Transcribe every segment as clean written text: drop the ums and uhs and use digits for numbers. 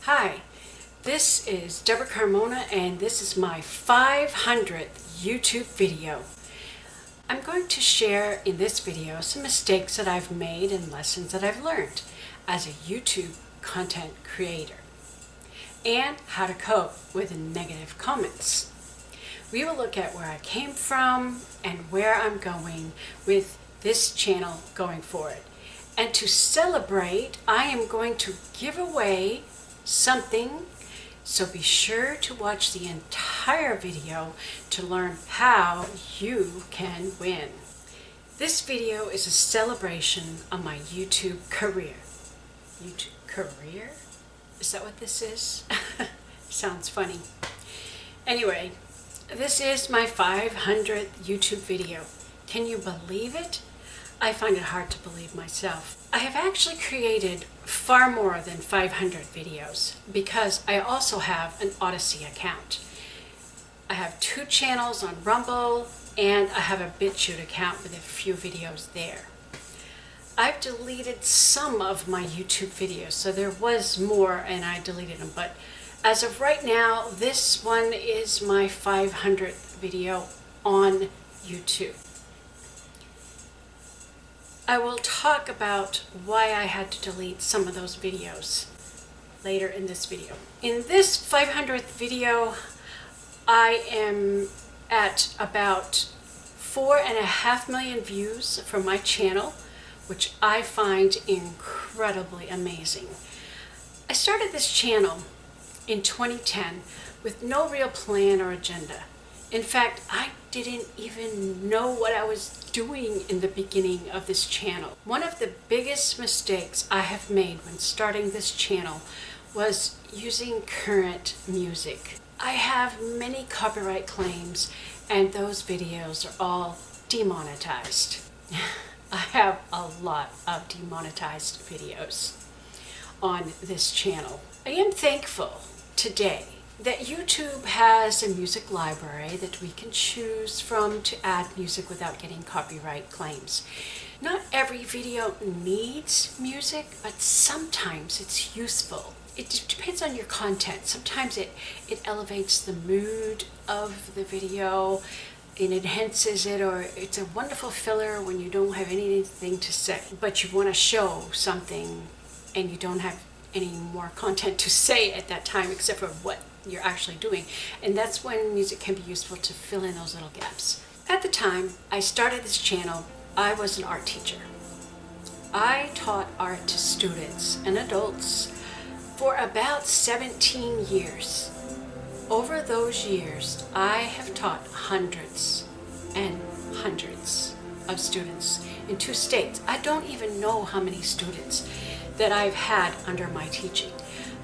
Hi, this is Debra Carmona and this is my 500th YouTube video. I'm going to share in this video some mistakes that I've made and lessons that I've learned as a YouTube content creator and how to cope with negative comments. We will look at where I came from and where I'm going with this channel going forward. And to celebrate, I am going to give away something, so be sure to watch the entire video to learn how you can win. This video is a celebration of my YouTube career. YouTube career? Is that what this is? Sounds funny. Anyway, this is my 500th YouTube video. Can you believe it? I find it hard to believe myself. I have actually created far more than 500 videos because I also have an Odyssey account. I have 2 channels on Rumble and I have a BitChute account with a few videos there. I've deleted some of my YouTube videos, so there was more and I deleted them, but as of right now, this one is my 500th video on YouTube. I will talk about why I had to delete some of those videos later in this video. In this 500th video, I am at about 4.5 million views for my channel, which I find incredibly amazing. I started this channel in 2010 with no real plan or agenda. In fact, I didn't even know what I was doing in the beginning of this channel. One of the biggest mistakes I have made when starting this channel was using current music. I have many copyright claims and those videos are all demonetized. I have a lot of demonetized videos on this channel. I am thankful today that YouTube has a music library that we can choose from to add music without getting copyright claims. Not every video needs music, but sometimes it's useful. It depends on your content. Sometimes it elevates the mood of the video, it enhances it, or it's a wonderful filler when you don't have anything to say, but you want to show something and you don't have any more content to say at that time except for what you're actually doing, and that's when music can be useful to fill in those little gaps. At the time I started this channel, I was an art teacher. I taught art to students and adults for about 17 years. Over those years, I have taught hundreds and hundreds of students in 2 states. I don't even know how many students that I've had under my teaching,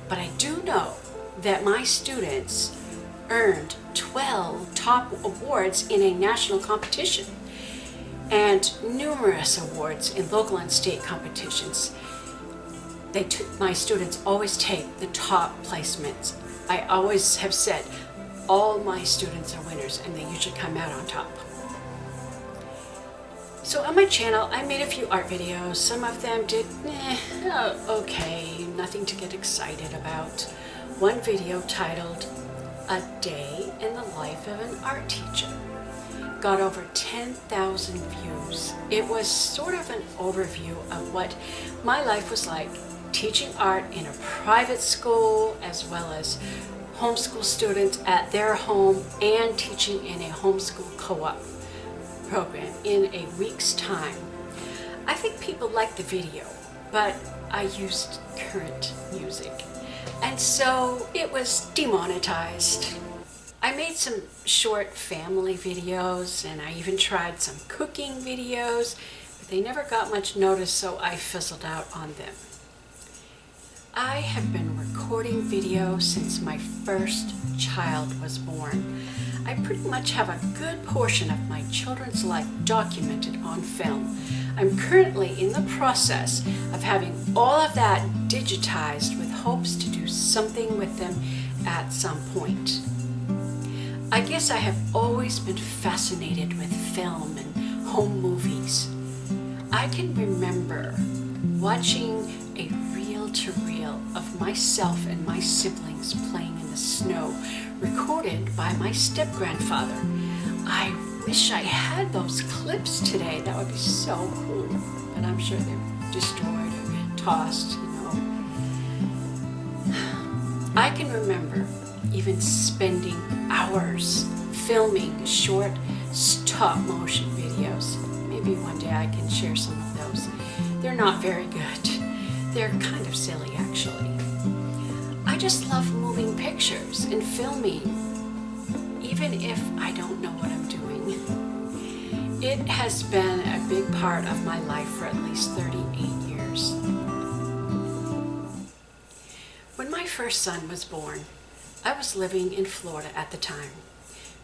but I do know that my students earned 12 top awards in a national competition and numerous awards in local and state competitions. My students always take the top placements. I always have said all my students are winners and they usually come out on top. So on my channel, I made a few art videos. Some of them did okay, nothing to get excited about. One video titled "A Day in the Life of an Art Teacher" got over 10,000 views. It was sort of an overview of what my life was like teaching art in a private school as well as homeschool students at their home and teaching in a homeschool co-op program in a week's time. I think people liked the video, but I used current music, and so it was demonetized. I made some short family videos and I even tried some cooking videos, but they never got much notice, so I fizzled out on them. I have been recording video since my first child was born. I pretty much have a good portion of my children's life documented on film. I'm currently in the process of having all of that digitized with hopes to do something with them at some point. I guess I have always been fascinated with film and home movies. I can remember watching a real reel of myself and my siblings playing in the snow, recorded by my step-grandfather. I wish I had those clips today. That would be so cool. But I'm sure they're destroyed or tossed, you know. I can remember even spending hours filming short stop-motion videos. Maybe one day I can share some of those. They're not very good. They're kind of silly, actually. I just love moving pictures and filming, even if I don't know what I'm doing. It has been a big part of my life for at least 38 years. When my first son was born, I was living in Florida at the time.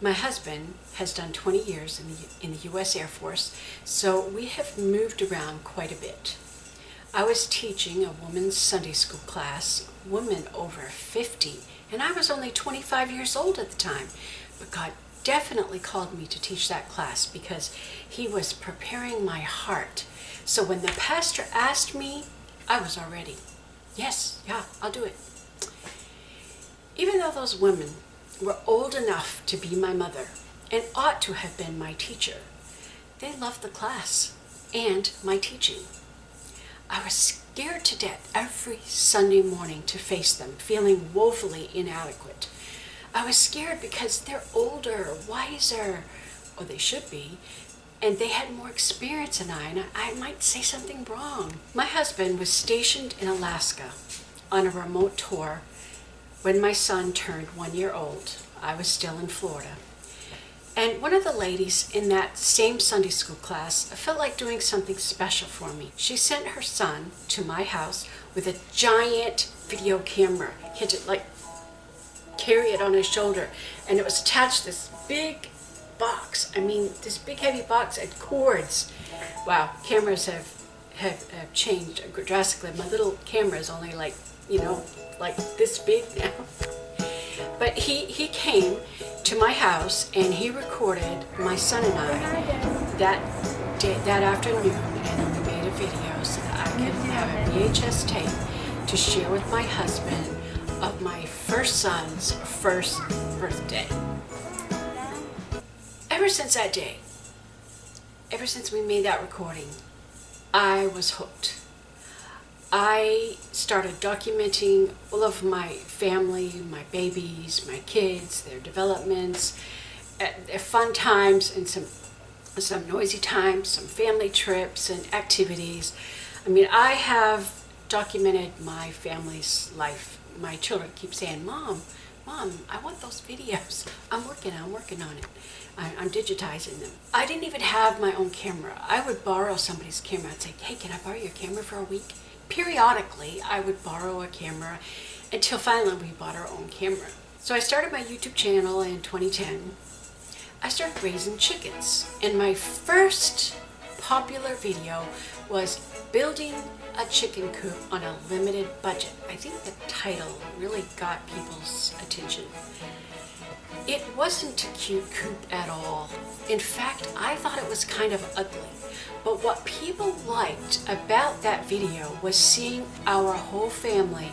My husband has done 20 years in the U.S. Air Force, so we have moved around quite a bit. I was teaching a women's Sunday school class, women over 50, and I was only 25 years old at the time. But God definitely called me to teach that class because He was preparing my heart. So when the pastor asked me, I was all ready. Yes, yeah, I'll do it. Even though those women were old enough to be my mother and ought to have been my teacher, they loved the class and my teaching. I was scared to death every Sunday morning to face them, feeling woefully inadequate. I was scared because they're older, wiser, or they should be, and they had more experience than I, and I might say something wrong. My husband was stationed in Alaska on a remote tour when my son turned 1 year old. I was still in Florida. And one of the ladies in that same Sunday school class felt like doing something special for me. She sent her son to my house with a giant video camera. He had to carry it on his shoulder, and it was attached to this big box. I mean, this big heavy box and cords. Wow, cameras have changed drastically. My little camera is only like this big now. But he came to my house and he recorded my son and I that afternoon, and we made a video so that I could have a VHS tape to share with my husband of my first son's first birthday. Ever since that day, ever since we made that recording, I was hooked. I started documenting all of my family, my babies, my kids, their developments, their fun times, and some noisy times, some family trips and activities. I mean, I have documented my family's life. My children keep saying, Mom, I want those videos. I'm working on it. I'm digitizing them. I didn't even have my own camera. I would borrow somebody's camera. I'd say, hey, can I borrow your camera for a week? Periodically, I would borrow a camera until finally we bought our own camera. So I started my YouTube channel in 2010. I started raising chickens, and my first popular video was building a chicken coop on a limited budget. I think the title really got people's attention. It wasn't a cute coop at all. In fact, I thought it was kind of ugly. But what people liked about that video was seeing our whole family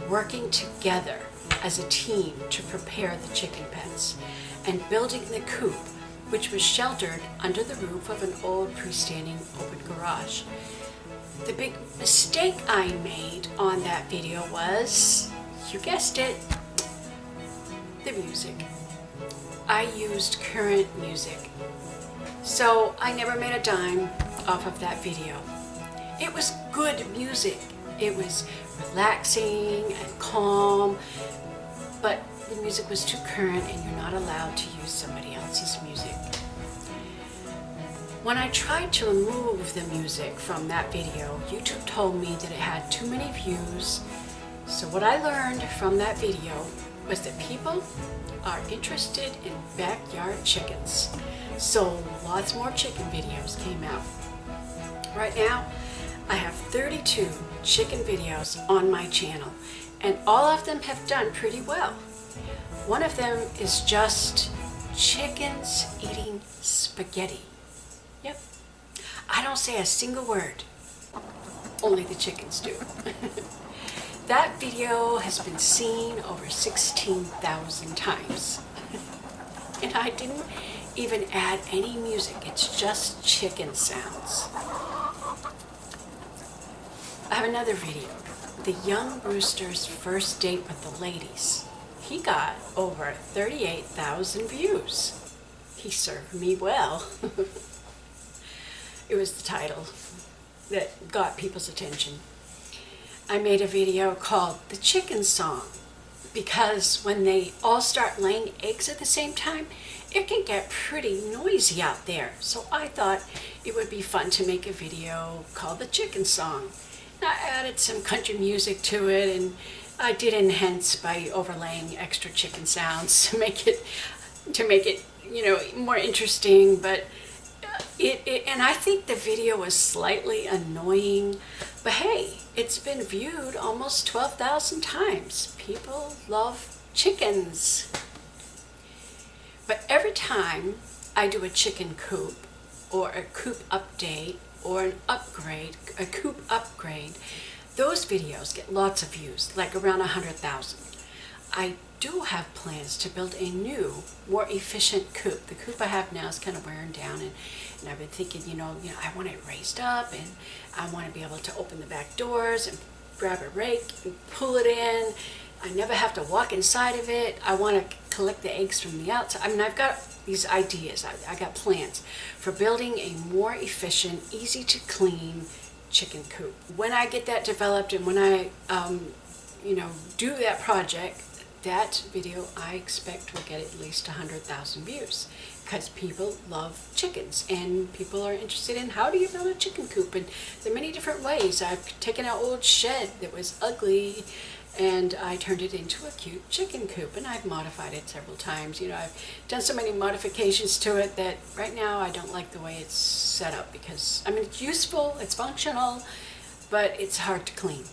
working together as a team to prepare the chicken pens and building the coop, which was sheltered under the roof of an old freestanding open garage. The big mistake I made on that video was, you guessed it, the music. I used current music. So I never made a dime off of that video. It was good music. It was relaxing and calm, but the music was too current and you're not allowed to use somebody else's music. When I tried to remove the music from that video, YouTube told me that it had too many views. So what I learned from that video was that people are interested in backyard chickens. So lots more chicken videos came out. Right now, I have 32 chicken videos on my channel, and all of them have done pretty well. One of them is just chickens eating spaghetti. Yep. I don't say a single word. Only the chickens do. That video has been seen over 16,000 times. And I didn't even add any music, it's just chicken sounds. I have another video, the young rooster's first date with the ladies. He got over 38,000 views. He served me well. It was the title that got people's attention. I made a video called The Chicken Song because when they all start laying eggs at the same time, it can get pretty noisy out there. So I thought it would be fun to make a video called The Chicken Song. And I added some country music to it, and I did enhance by overlaying extra chicken sounds to make it more interesting. But and I think the video was slightly annoying, but hey, it's been viewed almost 12,000 times. People love chickens. But every time I do a chicken coop or a coop update or a coop upgrade, those videos get lots of views, like around 100,000. I do have plans to build a new, more efficient coop. The coop I have now is kind of wearing down, and I've been thinking, I want it raised up, and I want to be able to open the back doors and grab a rake and pull it in. I never have to walk inside of it. I want to collect the eggs from the outside. I mean, I've got these ideas. I got plans for building a more efficient, easy to clean chicken coop. When I get that developed and when I, do that project, that video I expect will get at least 100,000 views because people love chickens and people are interested in how do you build a chicken coop, and there are many different ways. I've taken an old shed that was ugly and I turned it into a cute chicken coop, and I've modified it several times. I've done so many modifications to it that right now I don't like the way it's set up because, it's useful, it's functional, but it's hard to clean.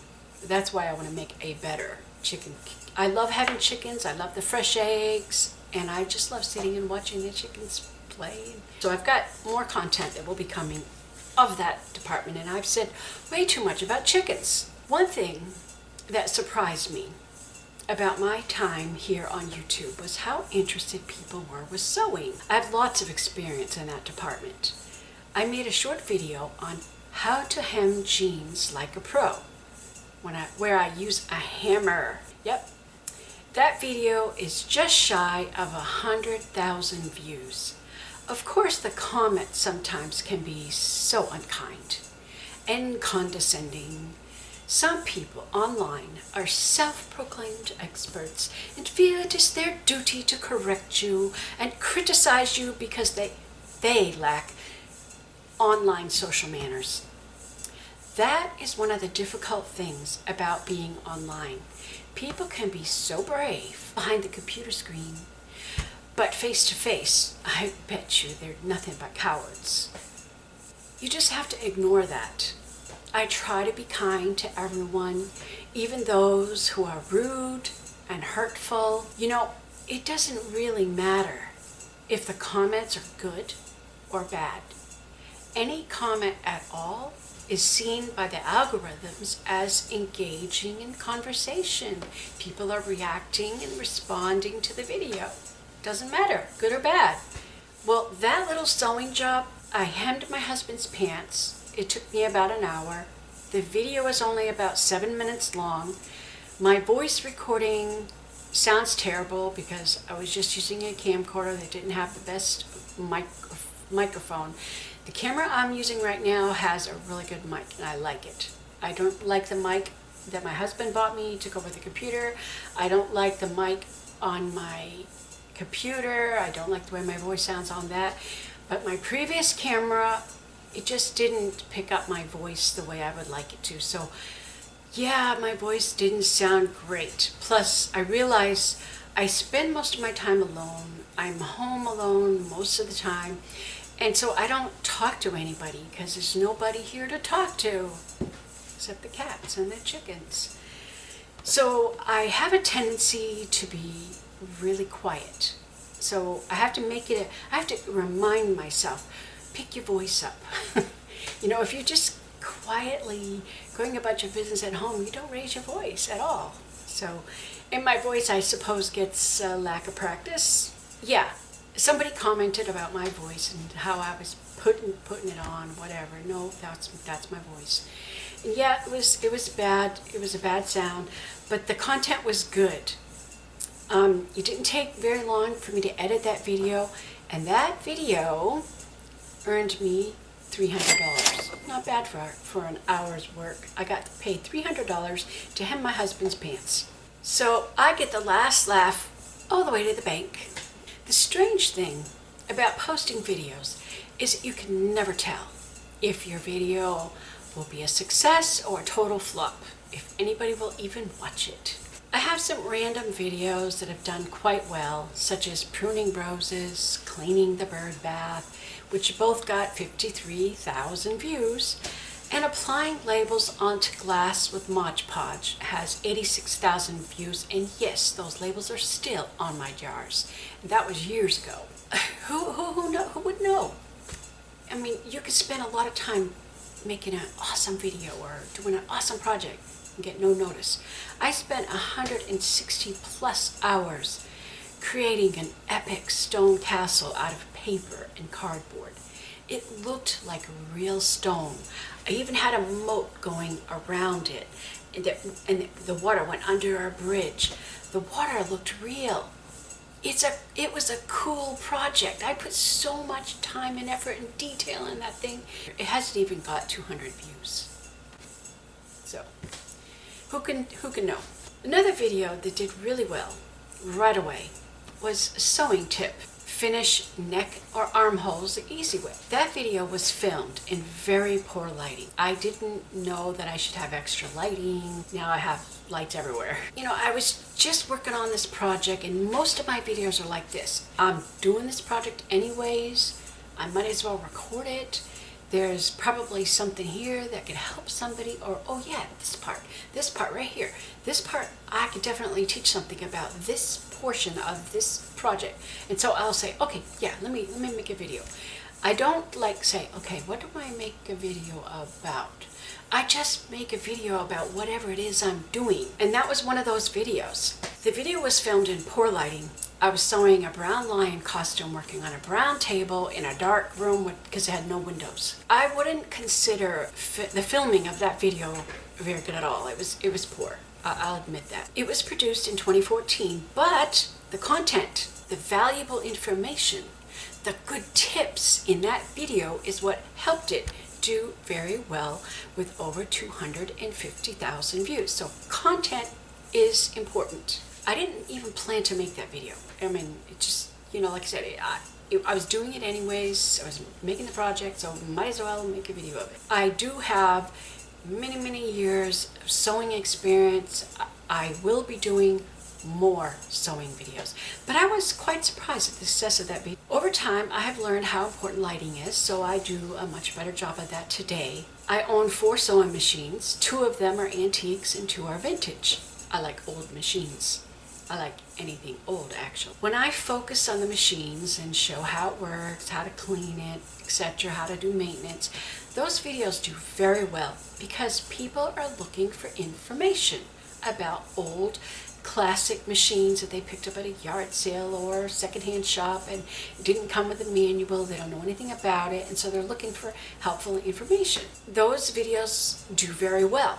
That's why I want to make a better chicken. I love having chickens, I love the fresh eggs, and I just love sitting and watching the chickens play. So I've got more content that will be coming of that department, and I've said way too much about chickens. One thing that surprised me about my time here on YouTube was how interested people were with sewing. I have lots of experience in that department. I made a short video on how to hem jeans like a pro, where I use a hammer. Yep. That video is just shy of 100,000 views. Of course, the comments sometimes can be so unkind and condescending. Some people online are self-proclaimed experts and feel it is their duty to correct you and criticize you because they lack online social manners. That is one of the difficult things about being online. People can be so brave behind the computer screen, but face to face, I bet you they're nothing but cowards. You just have to ignore that. I try to be kind to everyone, even those who are rude and hurtful. It doesn't really matter if the comments are good or bad. Any comment at all is seen by the algorithms as engaging in conversation. People are reacting and responding to the video. Doesn't matter, good or bad. Well, that little sewing job, I hemmed my husband's pants. It took me about an hour. The video is only about 7 minutes long. My voice recording sounds terrible because I was just using a camcorder that didn't have the best microphone. The camera I'm using right now has a really good mic, and I like it. I don't like the mic that my husband bought me, took over the computer. I don't like the mic on my computer. I don't like the way my voice sounds on that. But my previous camera, it just didn't pick up my voice the way I would like it to. So yeah, my voice didn't sound great. Plus, I realize I spend most of my time alone. I'm home alone most of the time. And so I don't talk to anybody because there's nobody here to talk to except the cats and the chickens. So I have a tendency to be really quiet. So I have to remind myself, pick your voice up. If you're just quietly growing a bunch of business at home, you don't raise your voice at all. So, and my voice, I suppose, gets a lack of practice. Yeah, somebody commented about my voice and how I was putting it on, whatever. No, that's my voice. And yeah, it was bad. It was a bad sound, but the content was good. It didn't take very long for me to edit that video, and that video earned me $300. Not bad for an hour's work. I got paid $300 to hem my husband's pants. So I get the last laugh all the way to the bank. The strange thing about posting videos is that you can never tell if your video will be a success or a total flop, if anybody will even watch it. I have some random videos that have done quite well, such as pruning roses, cleaning the bird bath, which both got 53,000 views, and applying labels onto glass with Mod Podge has 86,000 views, and yes, those labels are still on my jars. And that was years ago. Who would know? I mean, you could spend a lot of time making an awesome video or doing an awesome project and get no notice. I spent 160 plus hours creating an epic stone castle out of paper and cardboard. It looked like real stone. I even had a moat going around it, and the water went under a bridge. The water looked real. It was a cool project. I put so much time and effort and detail in that thing. It hasn't even got 200 views. So, who can know? Another video that did really well right away was a sewing tip. Finish neck or armholes the easy way. That video was filmed in very poor lighting. I didn't know that I should have extra lighting. Now I have lights everywhere. You know, I was just working on this project, and most of my videos are like this. I'm doing this project anyways. I might as well record it. There's probably something here that could help somebody, or oh yeah, this part right here. This part, I could definitely teach something about this portion of this project. And so I'll say, okay, yeah, let me make a video. I don't like say, okay, what do I make a video about? I just make a video about whatever it is I'm doing. And that was one of those videos. The video was filmed in poor lighting. I was sewing a brown lion costume, working on a brown table in a dark room because it had no windows. I wouldn't consider the filming of that video very good at all. It was poor. I'll admit that. It was produced in 2014, but the content, the valuable information, the good tips in that video is what helped it do very well with over 250,000 views. So content is important. I didn't even plan to make that video. I mean, it just, you know, like I said, I was doing it anyways. I was making the project, so might as well make a video of it. I do have many years of sewing experience. I will be doing more sewing videos, but I was quite surprised at the success of that video. Over time, I have learned how important lighting is, so I do a much better job of that today. I own 4 sewing machines. 2 of them are antiques and 2 are vintage. I like old machines. I like anything old, actually. When I focus on the machines and show how it works, how to clean it, etc., how to do maintenance, those videos do very well because people are looking for information about old classic machines that they picked up at a yard sale or secondhand shop, and it didn't come with a manual. They don't know anything about it, and so they're looking for helpful information. Those videos do very well.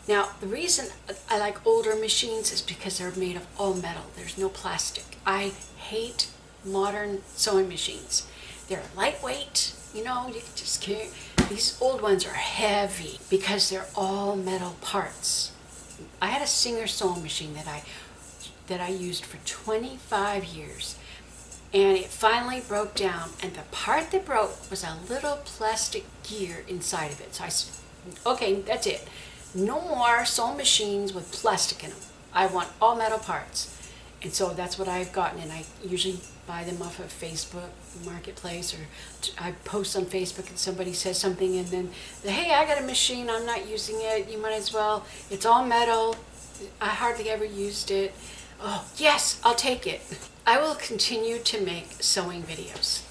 Now, the reason I like older machines is because they're made of all metal. There's no plastic. I hate modern sewing machines. They're lightweight, you know, you can just carry. These old ones are heavy because they're all metal parts. I had a Singer sewing machine that I used for 25 years, and it finally broke down, and the part that broke was a little plastic gear inside of it. So I said, okay, that's it. No more sewing machines with plastic in them. I want all metal parts. And so that's what I've gotten, and I usually buy them off of Facebook Marketplace, or I post on Facebook and somebody says something, and then, hey, I got a machine, I'm not using it, you might as well. It's all metal. I hardly ever used it. Oh, yes, I'll take it. I will continue to make sewing videos.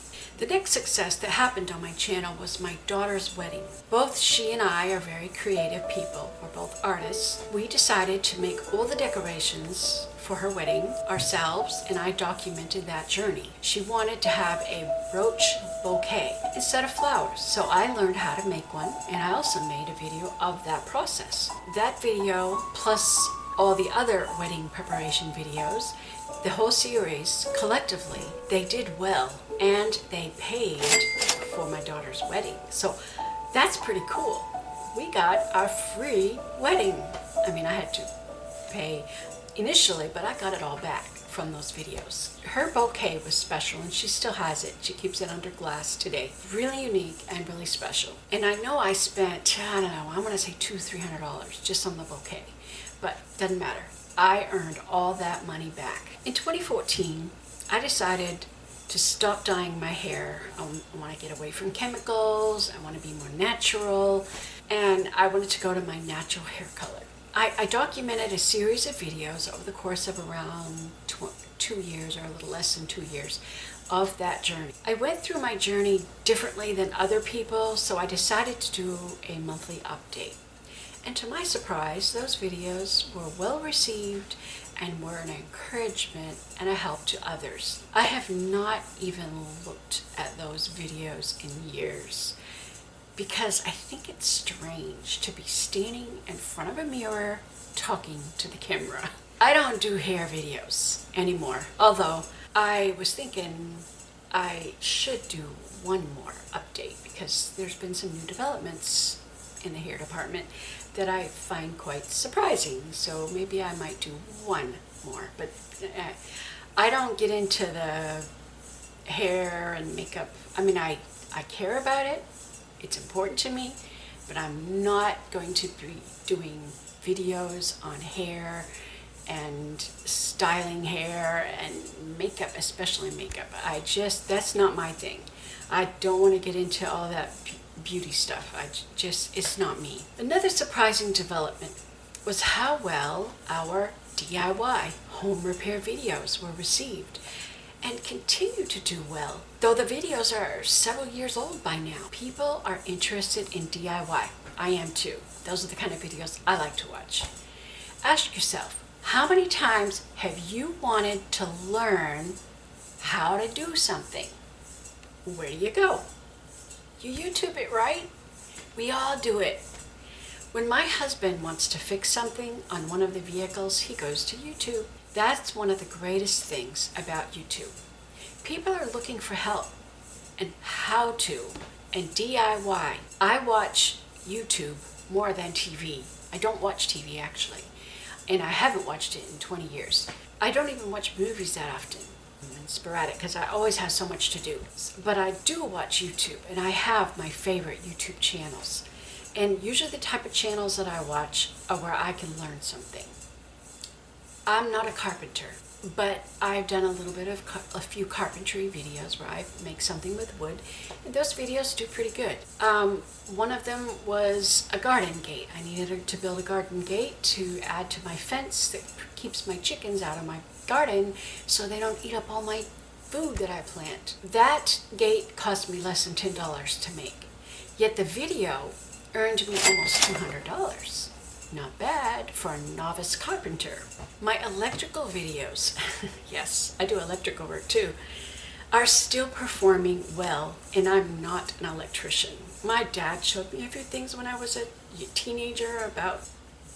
The next success that happened on my channel was my daughter's wedding. Both she and I are very creative people. We're both artists. We decided to make all the decorations for her wedding ourselves, and I documented that journey. She wanted to have a brooch bouquet instead of flowers, so I learned how to make one, and I also made a video of that process. That video, plus all the other wedding preparation videos, the whole series, collectively, they did well, and they paid for my daughter's wedding. So that's pretty cool. We got a free wedding. I mean, I had to pay initially, but I got it all back from those videos. Her bouquet was special, and she still has it. She keeps it under glass today. Really unique and really special. And I know I spent, I don't know, I want to say $200-300 just on the bouquet, but doesn't matter. I earned all that money back. In 2014, I decided to stop dyeing my hair. I want to get away from chemicals. I want to be more natural, and I wanted to go to my natural hair color. I documented a series of videos over the course of around 2 years, or a little less than 2 years, of that journey. I went through my journey differently than other people, so I decided to do a monthly update. And to my surprise, those videos were well received and were an encouragement and a help to others. I have not even looked at those videos in years, because I think it's strange to be standing in front of a mirror talking to the camera. I don't do hair videos anymore, although I was thinking I should do one more update, because there's been some new developments in the hair department that I find quite surprising. So maybe I might do one more, but I don't get into the hair and makeup. I mean, I care about it. It's important to me, but I'm not going to be doing videos on hair and styling hair and makeup, especially makeup. That's not my thing. I don't want to get into all that beauty stuff. It's not me. Another surprising development was how well our DIY home repair videos were received, and continue to do well. Though the videos are several years old by now, people are interested in DIY. I am too. Those are the kind of videos I like to watch. Ask yourself, how many times have you wanted to learn how to do something? Where do you go? You YouTube it, right? We all do it. When my husband wants to fix something on one of the vehicles, he goes to YouTube. That's one of the greatest things about YouTube. People are looking for help and how to and DIY. I watch YouTube more than TV. I don't watch TV actually, and I haven't watched it in 20 years. I don't even watch movies that often. And sporadic, because I always have so much to do. But I do watch YouTube, and I have my favorite YouTube channels. And usually the type of channels that I watch are where I can learn something. I'm not a carpenter, but I've done a few carpentry videos where I make something with wood, and those videos do pretty good. One of them was a garden gate. I needed to build a garden gate to add to my fence that keeps my chickens out of my garden so they don't eat up all my food that I plant. That gate cost me less than $10 to make, yet the video earned me almost $200. Not bad for a novice carpenter. My electrical videos, yes, I do electrical work too, are still performing well, and I'm not an electrician. My dad showed me a few things when I was a teenager about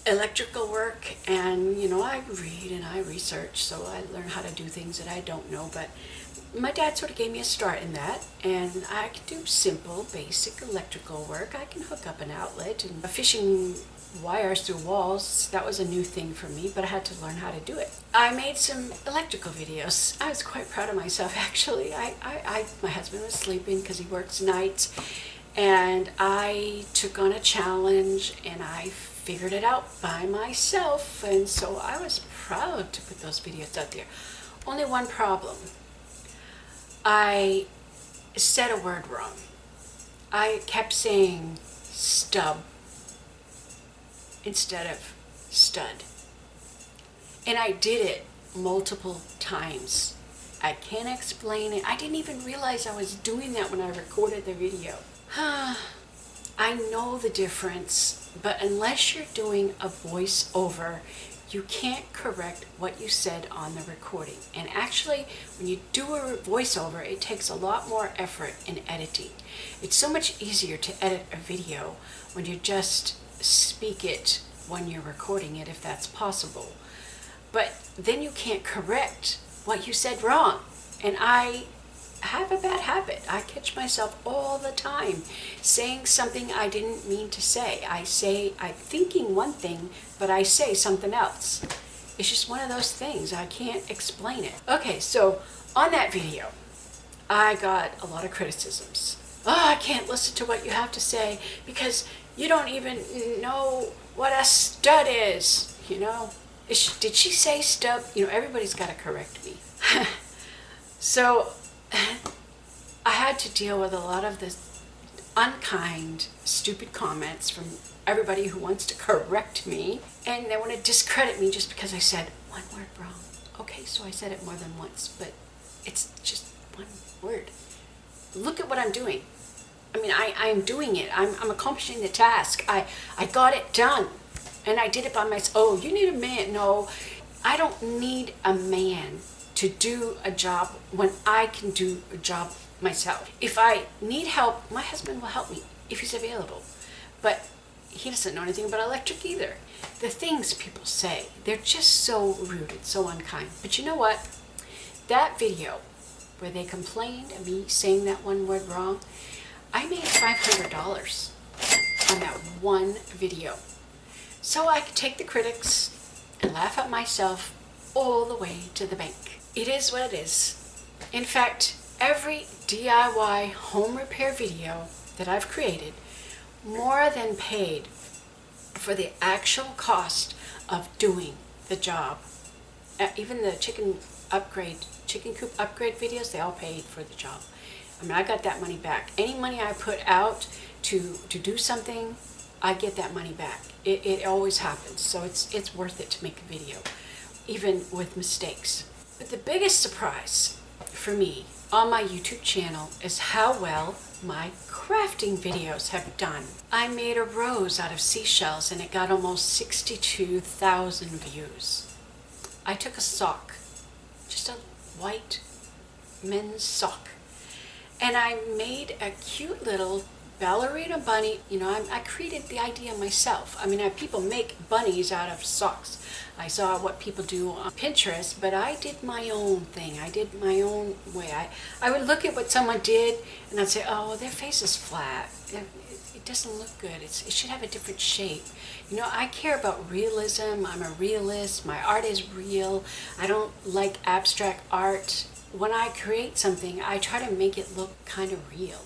electrical work, and I read and I research, so I learn how to do things that I don't know, but my dad sort of gave me a start in that, and I can do simple, basic electrical work. I can hook up an outlet and fishing wires through walls. That was a new thing for me, but I had to learn how to do it. I made some electrical videos. I was quite proud of myself, actually. My husband was sleeping because he works nights, and I took on a challenge, and I figured it out by myself, and so I was proud to put those videos out there. Only one problem. I said a word wrong. I kept saying stub instead of stud. And I did it multiple times. I can't explain it. I didn't even realize I was doing that when I recorded the video. I know the difference, but unless you're doing a voiceover, you can't correct what you said on the recording. And actually, when you do a voiceover, it takes a lot more effort in editing. It's so much easier to edit a video when you just speak it when you're recording it, if that's possible. But then you can't correct what you said wrong. And I have a bad habit. I catch myself all the time saying something I didn't mean to say. I'm thinking one thing, but I say something else. It's just one of those things. I can't explain it. Okay, so on that video, I got a lot of criticisms. Oh, I can't listen to what you have to say because you don't even know what a stud is, you know. Did she say stub? You know, everybody's got to correct me. So I had to deal with a lot of this unkind, stupid comments from everybody who wants to correct me, and they want to discredit me just because I said one word wrong. Okay, so I said it more than once, but it's just one word. Look at what I'm doing. I mean, I'm doing it. I'm accomplishing the task. I got it done, and I did it by myself. Oh, you need a man. No, I don't need a man to do a job when I can do a job myself. If I need help, my husband will help me if he's available. But he doesn't know anything about electric either. The things people say, they're just so rude and so unkind. But you know what? That video where they complained of me saying that one word wrong, I made $500 on that one video. So I could take the critics and laugh at myself all the way to the bank. It is what it is. In fact, every DIY home repair video that I've created more than paid for the actual cost of doing the job. Even the chicken coop upgrade videos, they all paid for the job. I mean, I got that money back. Any money I put out to do something, I get that money back. It always happens. So it's worth it to make a video, even with mistakes. But the biggest surprise for me on my YouTube channel is how well my crafting videos have done. I made a rose out of seashells and it got almost 62,000 views. I took a sock, just a white men's sock, and I made a cute little ballerina bunny. You know, I created the idea myself. I mean, people make bunnies out of socks. I saw what people do on Pinterest, but I did my own thing. I did my own way. I would look at what someone did and I'd say, oh, their face is flat. It doesn't look good. It should have a different shape. You know, I care about realism. I'm a realist. My art is real. I don't like abstract art. When I create something, I try to make it look kind of real.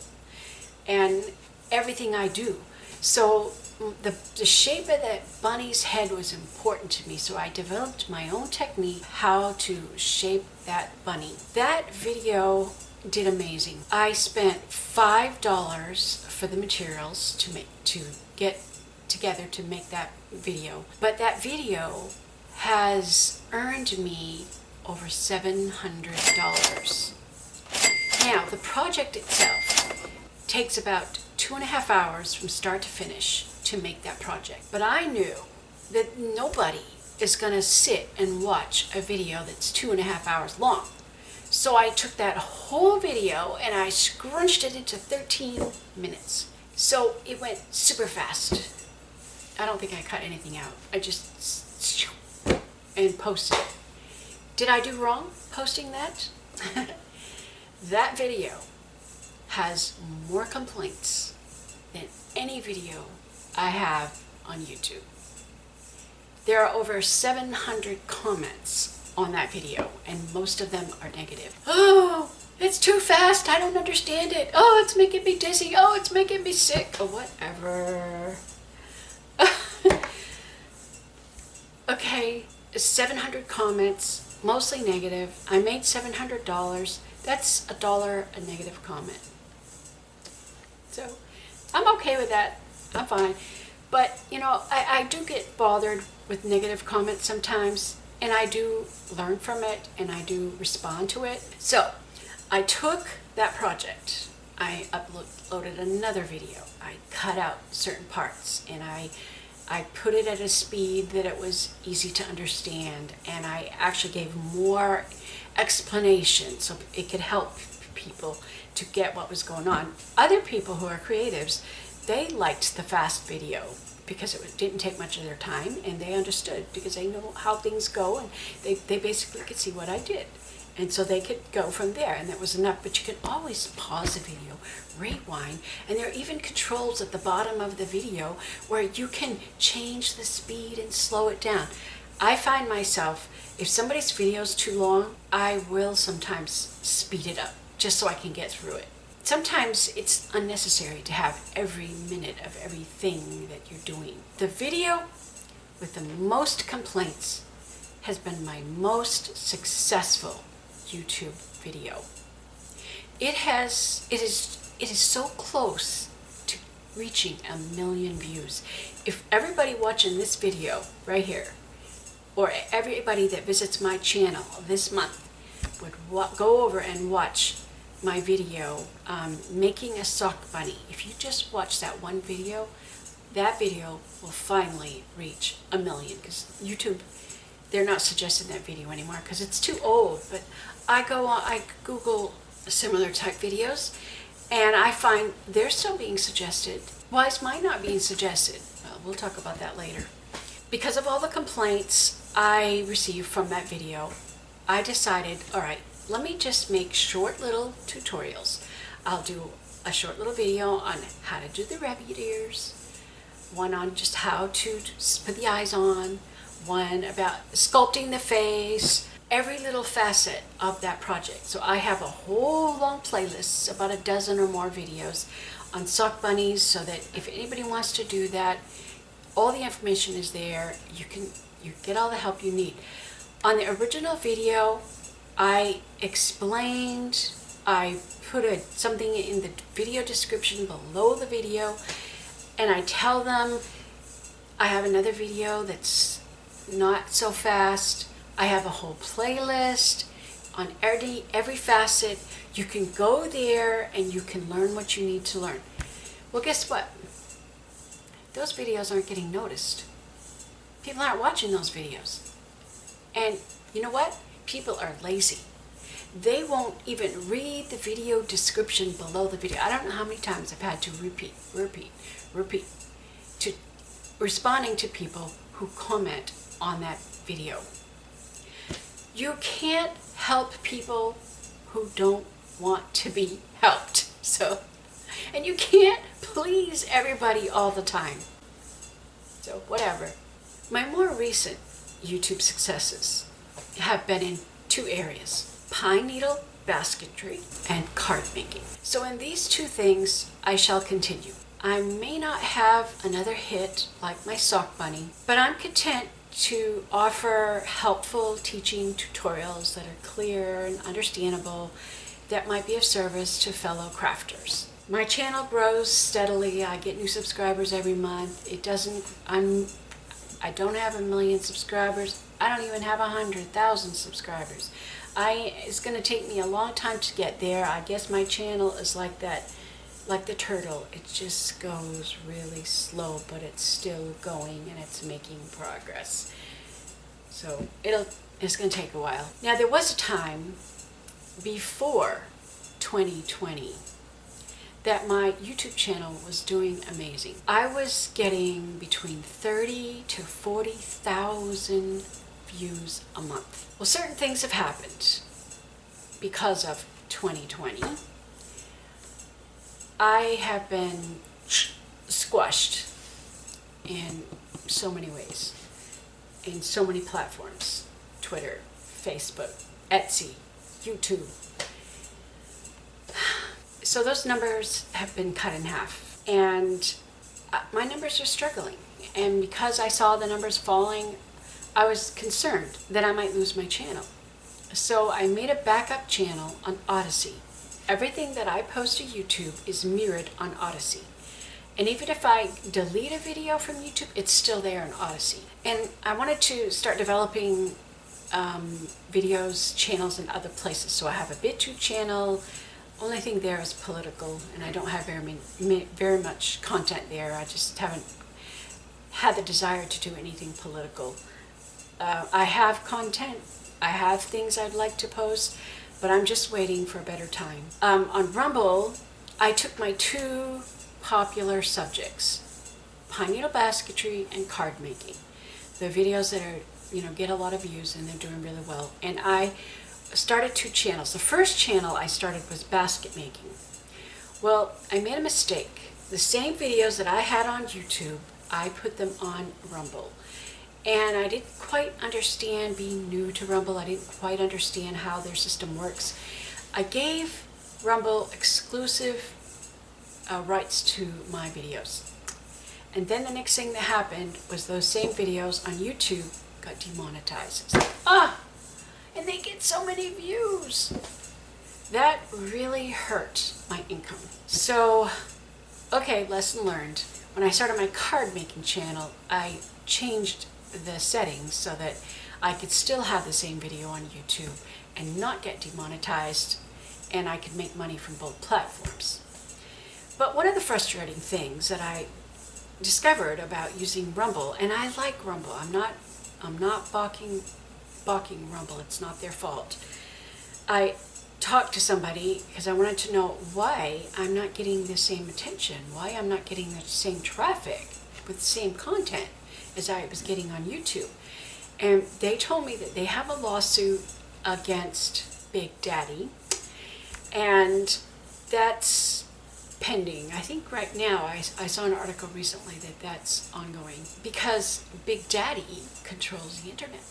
And everything I do. So the shape of that bunny's head was important to me, so I developed my own technique how to shape that bunny. That video did amazing. I spent $5 for the materials to get together to make that video, but that video has earned me over $700. Now, the project itself takes about 2.5 hours from start to finish to make that project. But I knew that nobody is going to sit and watch a video that's 2.5 hours long. So I took that whole video and I scrunched it into 13 minutes. So it went super fast. I don't think I cut anything out. I just and posted it. Did I do wrong posting that? That video has more complaints than any video I have on YouTube. There are over 700 comments on that video, and most of them are negative. Oh, it's too fast. I don't understand it. Oh, it's making me dizzy. Oh, it's making me sick. Or whatever. Okay, 700 comments, mostly negative. I made $700. That's $1 a negative comment. So I'm okay with that. I'm fine. But, you know, I do get bothered with negative comments sometimes. and I do learn from it, and I do respond to it. So I took that project, I uploaded another video, I cut out certain parts, and I put it at a speed that it was easy to understand, and I actually gave more explanation so it could help people to get what was going on. Other people who are creatives, they liked the fast video because it didn't take much of their time, and they understood because they know how things go, and they basically could see what I did. And so they could go from there, and that was enough. But you can always pause the video, rewind, and there are even controls at the bottom of the video where you can change the speed and slow it down. I find myself, if somebody's video is too long, I will sometimes speed it up just so I can get through it. Sometimes it's unnecessary to have every minute of everything that you're doing. The video with the most complaints has been my most successful YouTube video. It is so close to reaching 1 million views. If everybody watching this video right here, or everybody that visits my channel this month would go over and watch my video, making a sock bunny. If you just watch that one video, that video will finally reach 1 million, because YouTube, they're not suggesting that video anymore because it's too old. But I Google similar type videos, and I find they're still being suggested. Why is mine not being suggested? Well, we'll talk about that later. Because of all the complaints I received from that video, I decided, all right, let me just make short little tutorials. I'll do a short little video on how to do the rabbit ears, one on just how to put the eyes on, one about sculpting the face, every little facet of that project. So I have a whole long playlist, about a dozen or more videos on sock bunnies, so that if anybody wants to do that, all the information is there. You get all the help you need. On the original video, I explained, I put something in the video description below the video, and I tell them I have another video that's not so fast. I have a whole playlist on every facet. You can go there and you can learn what you need to learn. Well, guess what? Those videos aren't getting noticed. People aren't watching those videos. And you know what? People are lazy. They won't even read the video description below the video. I don't know how many times I've had to repeat to responding to people who comment on that video. You can't help people who don't want to be helped. And you can't please everybody all the time. So whatever. My more recent YouTube successes have been in 2 areas: pine needle basketry and card making. So in these 2 things, I shall continue. I may not have another hit like my sock bunny, but I'm content to offer helpful teaching tutorials that are clear and understandable, that might be of service to fellow crafters. My channel grows steadily. I get new subscribers every month. I don't have 1 million subscribers. I don't even have 100,000 subscribers. It's going to take me a long time to get there. I guess my channel is like that, like the turtle. It just goes really slow, but it's still going and it's making progress. So it's going to take a while. Now, there was a time before 2020 that my YouTube channel was doing amazing. I was getting between 30 to 40,000 views a month. Well, certain things have happened because of 2020. I have been squashed in so many ways, in so many platforms: Twitter, Facebook, Etsy, YouTube. So those numbers have been cut in half, and my numbers are struggling. And because I saw the numbers falling, I was concerned that I might lose my channel. So I made a backup channel on Odyssey. Everything that I post to YouTube is mirrored on Odyssey. And even if I delete a video from YouTube, it's still there on Odyssey. And I wanted to start developing videos, channels in other places. So I have a BitTube channel. Only thing there is political, and I don't have very much content there. I just haven't had the desire to do anything political. I have content. I have things I'd like to post, but I'm just waiting for a better time. On Rumble, I took my two popular subjects, pine needle basketry and card making. The videos that are, get a lot of views and they're doing really well. And I started two channels. The first channel I started was basket making. Well, I made a mistake. The same videos that I had on YouTube, I put them on Rumble. And I didn't quite understand, being new to Rumble, I didn't quite understand how their system works. I gave Rumble exclusive rights to my videos. And then the next thing that happened was those same videos on YouTube got demonetized. It's like, and they get so many views. That really hurt my income. So, okay, lesson learned. When I started my card making channel, I changed the settings so that I could still have the same video on YouTube and not get demonetized, and I could make money from both platforms. But one of the frustrating things that I discovered about using Rumble, and I like Rumble, I'm not balking Rumble, it's not their fault. I talked to somebody because I wanted to know why I'm not getting the same attention, why I'm not getting the same traffic with the same content as I was getting on YouTube. And they told me that they have a lawsuit against Big Daddy, and that's pending. I think right now, I saw an article recently that that's ongoing because Big Daddy controls the internet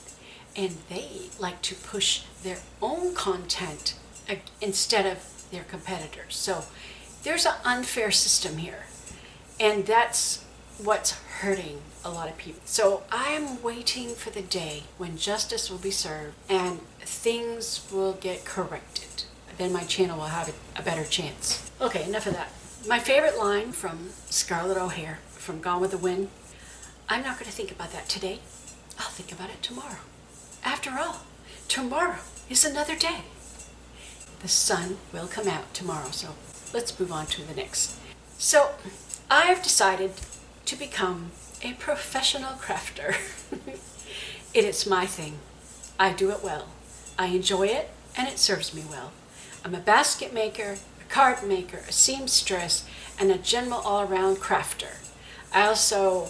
and they like to push their own content instead of their competitors. So there's an unfair system here, and that's what's hurting a lot of people. So I am waiting for the day when justice will be served and things will get corrected. Then my channel will have a better chance. Okay, enough of that. My favorite line from Scarlett O'Hara from Gone with the Wind: I'm not going to think about that today. I'll think about it tomorrow. After all, tomorrow is another day. The sun will come out tomorrow, so let's move on to the next. So I've decided to become a professional crafter. It is my thing. I do it well. I enjoy it, and it serves me well. I'm a basket maker, a card maker, a seamstress, and a general all-around crafter. I also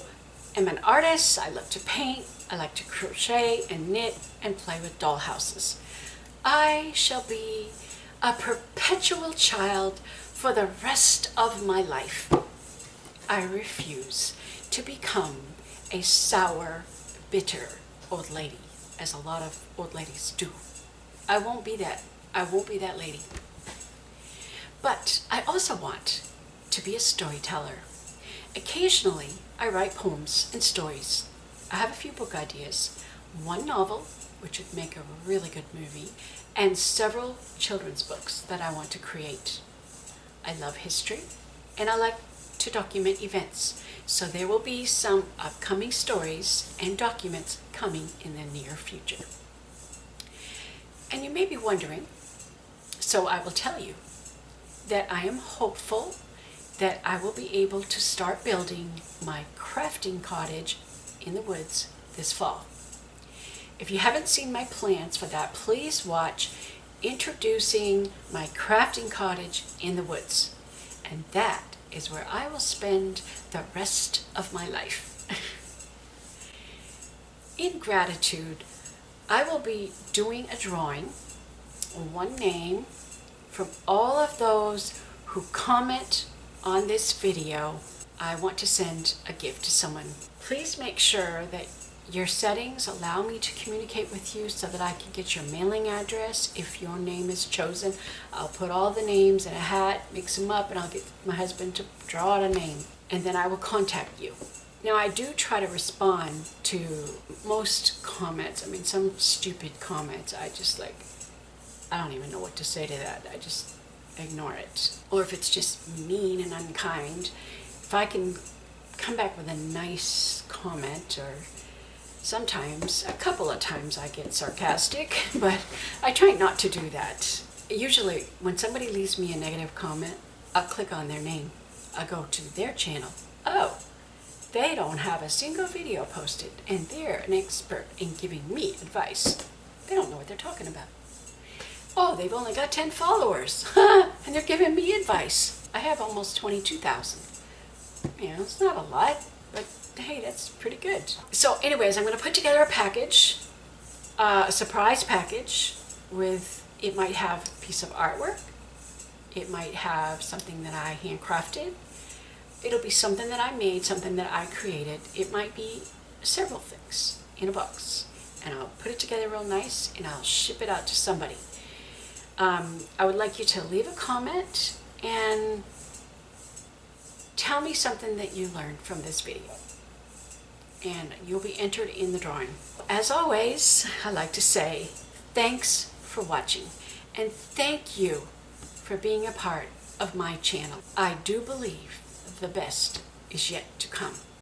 am an artist. I love to paint. I like to crochet and knit and play with doll houses. I shall be a perpetual child for the rest of my life. I refuse to become a sour, bitter old lady, as a lot of old ladies do. I won't be that. I won't be that lady. But I also want to be a storyteller. Occasionally, I write poems and stories. I have a few book ideas, one novel, which would make a really good movie, and several children's books that I want to create. I love history, and I like to document events. So there will be some upcoming stories and documents coming in the near future. And you may be wondering, so I will tell you that I am hopeful that I will be able to start building my crafting cottage in the woods this fall. If you haven't seen my plans for that, please watch Introducing My Crafting Cottage in the Woods. And that is where I will spend the rest of my life. In gratitude, I will be doing a drawing, one name, from all of those who comment on this video. I want to send a gift to someone. Please make sure that your settings allow me to communicate with you so that I can get your mailing address if your name is chosen. I'll put all the names in a hat, mix them up, and I'll get my husband to draw out a name, and then I will contact you. Now, I do try to respond to most comments. I mean, some stupid comments, I don't even know what to say to that. I just ignore it. Or if it's just mean and unkind, if I can come back with a nice comment or Sometimes, a couple of times I get sarcastic, but I try not to do that. Usually when somebody leaves me a negative comment, I'll click on their name. I'll go to their channel. Oh, they don't have a single video posted, and they're an expert in giving me advice. They don't know what they're talking about. Oh, they've only got 10 followers, and they're giving me advice. I have almost 22,000. You know, it's not a lot, but hey, that's pretty good. So anyways, I'm going to put together a package, a surprise package with, it might have a piece of artwork. It might have something that I handcrafted. It'll be something that I made, something that I created. It might be several things in a box. And I'll put it together real nice and I'll ship it out to somebody. I would like you to leave a comment and tell me something that you learned from this video. And you'll be entered in the drawing. As always, I like to say thanks for watching and thank you for being a part of my channel. I do believe the best is yet to come.